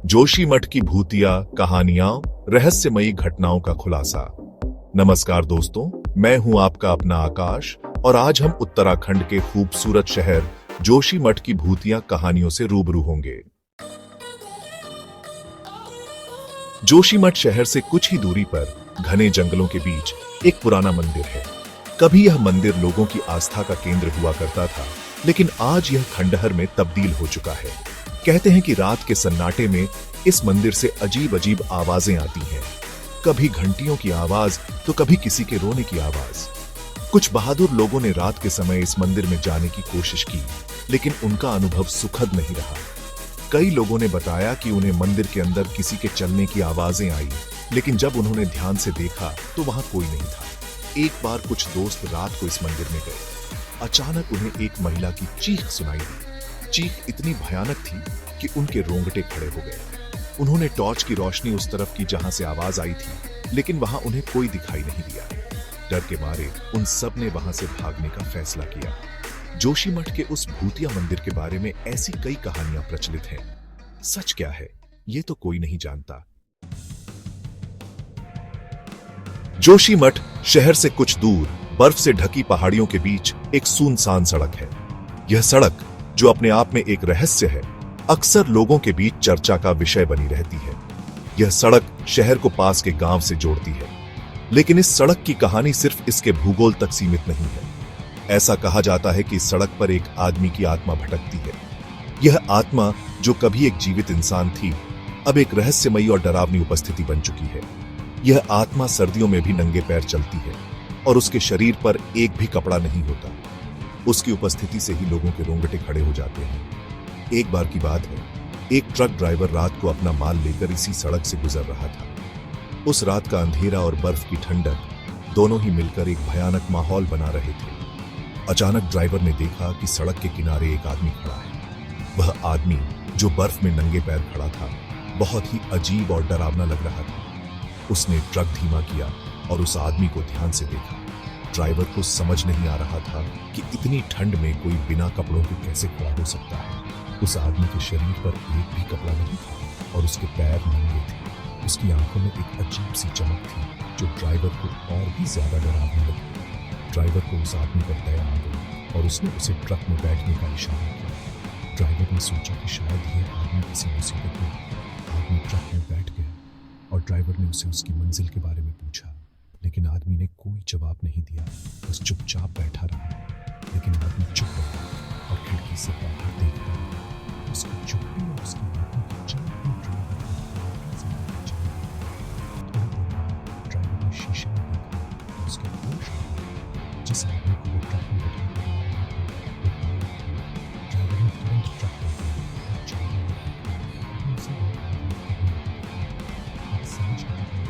जोशीमठ की भूतिया कहानियां, रहस्यमयी घटनाओं का खुलासा। नमस्कार दोस्तों, मैं हूं आपका अपना आकाश और आज हम उत्तराखंड के खूबसूरत शहर जोशीमठ की भूतिया कहानियों से रूबरू होंगे। जोशीमठ शहर से कुछ ही दूरी पर घने जंगलों के बीच एक पुराना मंदिर है। कभी यह मंदिर लोगों की आस्था का केंद्र हुआ करता था, लेकिन आज यह खंडहर में तब्दील हो चुका है। कहते हैं कि रात के सन्नाटे में इस मंदिर से अजीब अजीब आवाजें आती हैं। कभी घंटियों की आवाज तो कभी किसी के रोने की आवाज। कुछ बहादुर लोगों ने रात के समय इस मंदिर में जाने की कोशिश की, लेकिन उनका अनुभव सुखद नहीं रहा। कई लोगों ने बताया कि उन्हें मंदिर के अंदर किसी के चलने की आवाजें आई, लेकिन जब उन्होंने ध्यान से देखा तो वहां कोई नहीं था। एक बार कुछ दोस्त रात को इस मंदिर में गए। अचानक उन्हें एक महिला की चीख सुनाई दी। चीख इतनी भयानक थी कि उनके रोंगटे खड़े हो गए। उन्होंने टॉर्च की रोशनी उस तरफ की जहां से आवाज आई थी, लेकिन वहां उन्हें कोई दिखाई नहीं दिया। डर के मारे उन सब ने वहां से भागने का फैसला किया। जोशीमठ के उस भूतिया मंदिर के बारे में ऐसी कई कहानियां प्रचलित हैं। सच क्या है, ये तो कोई नहीं जानता। जोशीमठ शहर से कुछ दूर बर्फ से ढकी पहाड़ियों के बीच एक सुनसान सड़क है। यह सड़क, जो अपने आप में एक रहस्य है, अक्सर लोगों के बीच चर्चा का विषय बनी रहती है। यह सड़क शहर को पास के गांव से जोड़ती है, लेकिन इस सड़क की कहानी सिर्फ इसके भूगोल तक सीमित नहीं है। ऐसा कहा जाता है कि इस सड़क पर एक आदमी की आत्मा भटकती है। यह आत्मा, जो कभी एक जीवित इंसान थी, अब एक रहस्यमयी और डरावनी उपस्थिति बन चुकी है। यह आत्मा सर्दियों में भी नंगे पैर चलती है और उसके शरीर पर एक भी कपड़ा नहीं होता। उसकी उपस्थिति से ही लोगों के रोंगटे खड़े हो जाते हैं। एक बार की बात है, एक ट्रक ड्राइवर रात को अपना माल लेकर इसी सड़क से गुजर रहा था। उस रात का अंधेरा और बर्फ की ठंडक दोनों ही मिलकर एक भयानक माहौल बना रहे थे। अचानक ड्राइवर ने देखा कि सड़क के किनारे एक आदमी खड़ा है। वह आदमी, जो बर्फ में नंगे पैर खड़ा था, बहुत ही अजीब और डरावना लग रहा था। उसने ट्रक धीमा किया और उस आदमी को ध्यान से देखा। ड्राइवर को समझ नहीं आ रहा था कि इतनी ठंड में कोई बिना कपड़ों के कैसे खड़ा हो सकता है। उस आदमी के शरीर पर एक भी कपड़ा नहीं था और उसके पैर नंगे थे। उसकी आंखों में एक अजीब सी चमक थी, जो ड्राइवर को और भी ज्यादा डरावनी लगी। ड्राइवर को उस आदमी पर दया आ गई और उसने उसे ट्रक में बैठने का इशारा किया। ड्राइवर ने सोचा कि शायद यह आदमी किसी मुसीबत में। आदमी ट्रक में बैठ गया और ड्राइवर ने उसे उसकी मंजिल के बारे में पूछा, लेकिन आदमी ने कोई जवाब नहीं दिया। बस चुपचाप बैठा रहा। लेकिन आदमी चुप रहा और खिड़की से बाहर देखता रहा। उसकी चुप्पी और उसकी आंखों की चमक ने ड्राइवर को और ज्यादा चमक। थोड़ी देर बाद ड्राइवर ने शीशे में देखा और उसके होश आ गए। जिस आदमी को वो ट्रक में बैठा कर ला रहा था, वो गायब था। ड्राइवर ने तुरंत ट्रक रोका और चारों ओर देखा। उसे और आदमी कहीं नहीं दिखा। अब समझ आ गया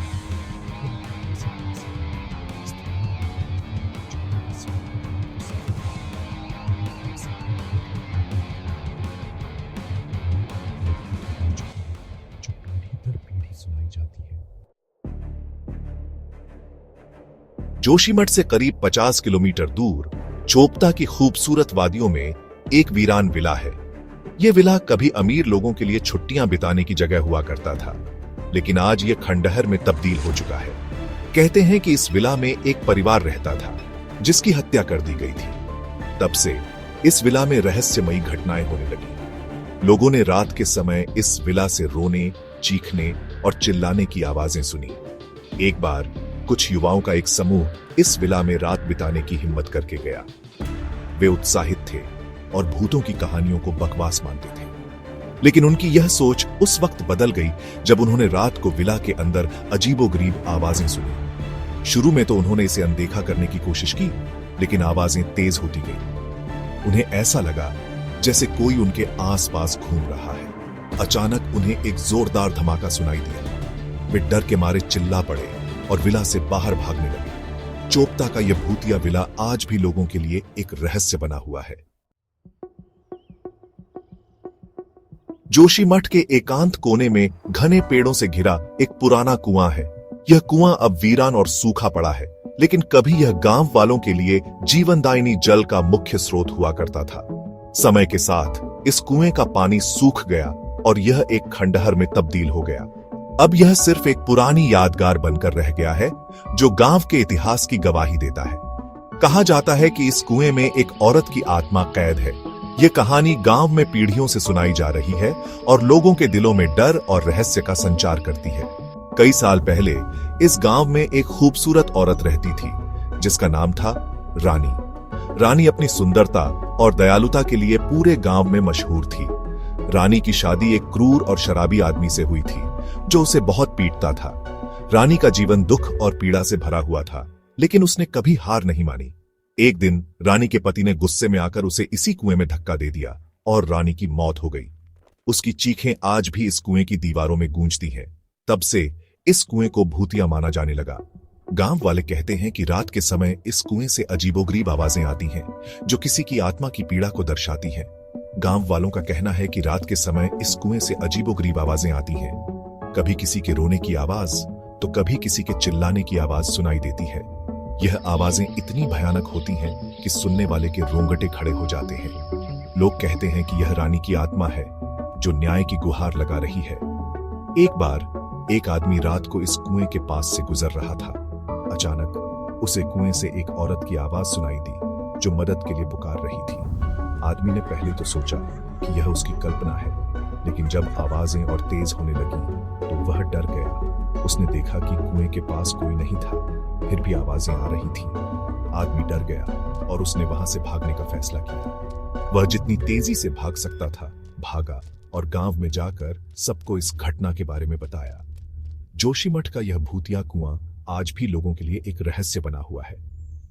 जोशीमठ से करीब 50 किलोमीटर दूर चोपता की खूबसूरत वादियों में एक वीरान विला है। यह विला कभी अमीर लोगों के लिए छुट्टियां बिताने की जगह हुआ करता था, लेकिन आज यह खंडहर में तब्दील हो चुका है। कहते हैं कि इस विला में एक परिवार रहता था, जिसकी हत्या कर दी गई थी। तब से इस विला में रहस्यमयी घटनाएं होने लगी। लोगों ने रात के समय इस विला से रोने, चीखने और चिल्लाने की आवाजें सुनी। एक बार कुछ युवाओं का एक समूह इस विला में रात बिताने की हिम्मत करके गया। वे उत्साहित थे और भूतों की कहानियों को बकवास मानते थे, लेकिन उनकी यह सोच उस वक्त बदल गई जब उन्होंने रात को विला के अंदर अजीबोगरीब आवाजें सुनी। शुरू में तो उन्होंने इसे अनदेखा करने की कोशिश की, लेकिन आवाजें तेज होती गई। उन्हें ऐसा लगा जैसे कोई उनके आसपास घूम रहा है। अचानक उन्हें एक जोरदार धमाका सुनाई दिया। वे डर के मारे चिल्ला पड़े और विला से बाहर भागने लगे। चोपता का यह भूतिया विला आज भी लोगों के लिए एक रहस्य बना हुआ है। जोशीमठ के एकांत कोने में घने पेड़ों से घिरा एक पुराना कुआं है। यह कुआं अब वीरान और सूखा पड़ा है, लेकिन कभी यह गांव वालों के लिए जीवनदायिनी जल का मुख्य स्रोत हुआ करता था। समय के साथ इस कुएं का पानी सूख गया और यह एक खंडहर में तब्दील हो गया। अब यह सिर्फ एक पुरानी यादगार बनकर रह गया है जो गांव के इतिहास की गवाही देता है। कहा जाता है कि इस कुएं में एक औरत की आत्मा कैद है। यह कहानी गांव में पीढ़ियों से सुनाई जा रही है और लोगों के दिलों में डर और रहस्य का संचार करती है। कई साल पहले इस गांव में एक खूबसूरत औरत रहती थी जिसका नाम था रानी। रानी अपनी सुंदरता और दयालुता के लिए पूरे गांव में मशहूर थी। रानी की शादी एक क्रूर और शराबी आदमी से हुई थी जो उसे बहुत पीटता था। रानी का जीवन दुख और पीड़ा से भरा हुआ था, लेकिन उसने कभी हार नहीं मानी। एक दिन रानी के पति ने गुस्से में आकर उसे इसी कुएं में धक्का दे दिया और रानी की मौत हो गई। उसकी चीखें आज भी इस कुएं की दीवारों में गूंजती हैं। तब से इस कुएं को भूतिया माना जाने लगा। गांव वाले कहते हैं कि रात के समय इस कुएं से अजीबोगरीब आवाजें आती हैं जो किसी की आत्मा की पीड़ा को दर्शाती हैं। गांव वालों का कहना है कि रात के समय इस कुएं से अजीबोगरीब आवाजें आती हैं। कभी किसी के रोने की आवाज तो कभी किसी के चिल्लाने की आवाज सुनाई देती है। यह आवाजें इतनी भयानक होती हैं कि सुनने वाले के रोंगटे खड़े हो जाते हैं। लोग कहते हैं कि यह रानी की आत्मा है जो न्याय की गुहार लगा रही है। एक बार एक आदमी रात को इस कुएं के पास से गुजर रहा था। अचानक उसे कुएं से एक औरत की आवाज सुनाई दी जो मदद के लिए पुकार रही थी। आदमी ने पहले तो सोचा कि यह उसकी कल्पना है, लेकिन जब आवाजें और तेज होने लगी तो वह डर गया। उसने देखा कि कुएं के पास कोई नहीं था, फिर भी आवाजें आ रही थीं। आदमी डर गया और उसने वहां से भागने का फैसला किया। वह जितनी तेजी से भाग सकता था भागा और गांव में जाकर सबको इस घटना के बारे में बताया। जोशीमठ का यह भूतिया कुआं आज भी लोगों के लिए एक रहस्य बना हुआ है।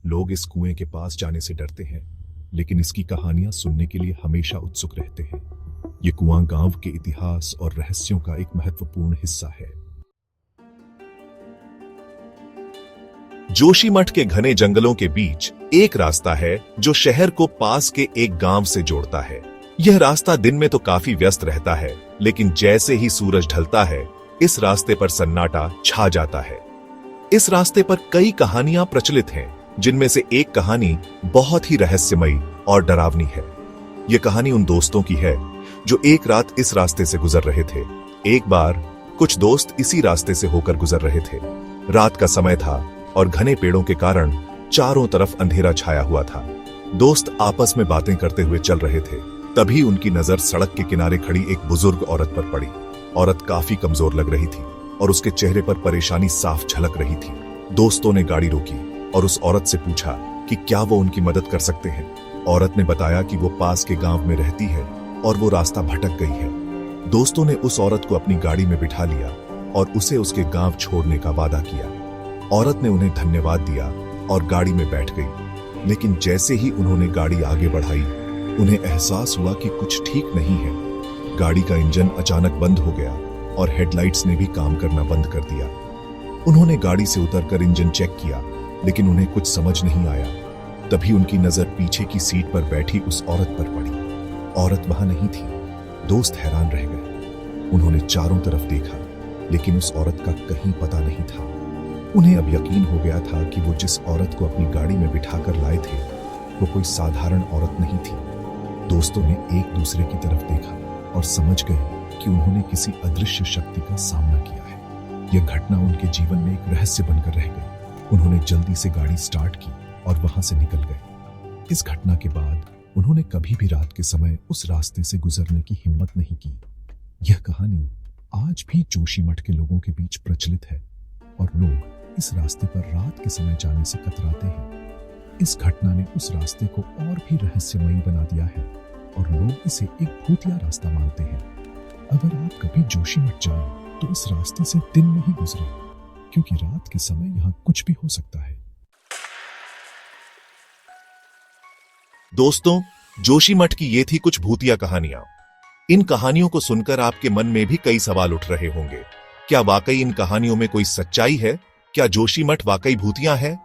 लोग इस कुएं के पास जाने से डरते हैं, लेकिन इसकी कहानियां सुनने के लिए हमेशा उत्सुक रहते हैं। ये कुआं गांव के इतिहास और रहस्यों का एक महत्वपूर्ण हिस्सा है। जोशीमठ के घने जंगलों के बीच एक रास्ता है जो शहर को पास के एक गांव से जोड़ता है। यह रास्ता दिन में तो काफी व्यस्त रहता है, लेकिन जैसे ही सूरज ढलता है इस रास्ते पर सन्नाटा छा जाता है। इस रास्ते पर कई कहानियां प्रचलित हैं, जिनमें से एक कहानी बहुत ही रहस्यमयी और डरावनी है। यह कहानी उन दोस्तों की है जो एक रात इस रास्ते से गुजर रहे थे। एक बार कुछ दोस्त इसी रास्ते से होकर गुजर रहे थे। रात का समय था और घने पेड़ों के कारण चारों तरफ अंधेरा छाया हुआ था। दोस्त आपस में बातें करते हुए चल रहे थे। तभी उनकी नजर सड़क के किनारे खड़ी एक बुजुर्ग औरत पर पड़ी। औरत काफी कमजोर लग रही थी और उसके चेहरे पर परेशानी साफ झलक रही थी। दोस्तों ने गाड़ी रोकी और उस औरत से पूछा कि क्या वो उनकी मदद कर सकते हैं। औरत ने बताया कि वो पास के गांव में रहती है और वो रास्ता भटक गई है। दोस्तों ने उस औरत को अपनी गाड़ी में बिठा लिया और उसे उसके गांव छोड़ने का वादा किया। औरत ने उन्हें धन्यवाद दिया और गाड़ी में बैठ गई, लेकिन जैसे ही उन्होंने गाड़ी आगे बढ़ाई उन्हें एहसास हुआ कि कुछ ठीक नहीं है। गाड़ी का इंजन अचानक बंद हो गया और हेडलाइट्स ने भी काम करना बंद कर दिया। उन्होंने गाड़ी से उतरकर इंजन चेक किया, लेकिन उन्हें कुछ समझ नहीं आया। तभी उनकी नजर पीछे की सीट पर बैठी उस औरत पर पड़ी। औरत वहां नहीं थी। दोस्त हैरान रह गए। उन्होंने चारों तरफ देखा, लेकिन उस औरत का कहीं पता नहीं था। उन्हें अब यकीन हो गया था कि वो जिस औरत को अपनी गाड़ी में बिठाकर लाए थे वो कोई साधारण औरत नहीं थी। दोस्तों ने एक दूसरे की तरफ देखा और समझ गए कि उन्होंने किसी अदृश्य शक्ति का सामना किया है। यह घटना उनके जीवन में एक रहस्य बनकर रह गई। उन्होंने जल्दी से गाड़ी स्टार्ट की और वहां से निकल गए। इस घटना के बाद उन्होंने कभी भी रात के समय उस रास्ते से गुजरने की हिम्मत नहीं की। यह कहानी आज भी जोशीमठ के लोगों के बीच प्रचलित है और लोग इस रास्ते पर रात के समय जाने से कतराते हैं। इस घटना ने उस रास्ते को और भी रहस्यमयी बना दिया है और लोग इसे एक भूतिया रास्ता मानते हैं। अगर आप कभी जोशीमठ जाएं तो इस रास्ते से दिन में ही गुजरें, क्योंकि रात के समय यहां कुछ भी हो सकता है। दोस्तों, जोशीमठ की ये थी कुछ भूतिया कहानियां। इन कहानियों को सुनकर आपके मन में भी कई सवाल उठ रहे होंगे। क्या वाकई इन कहानियों में कोई सच्चाई है? क्या जोशीमठ वाकई भूतिया है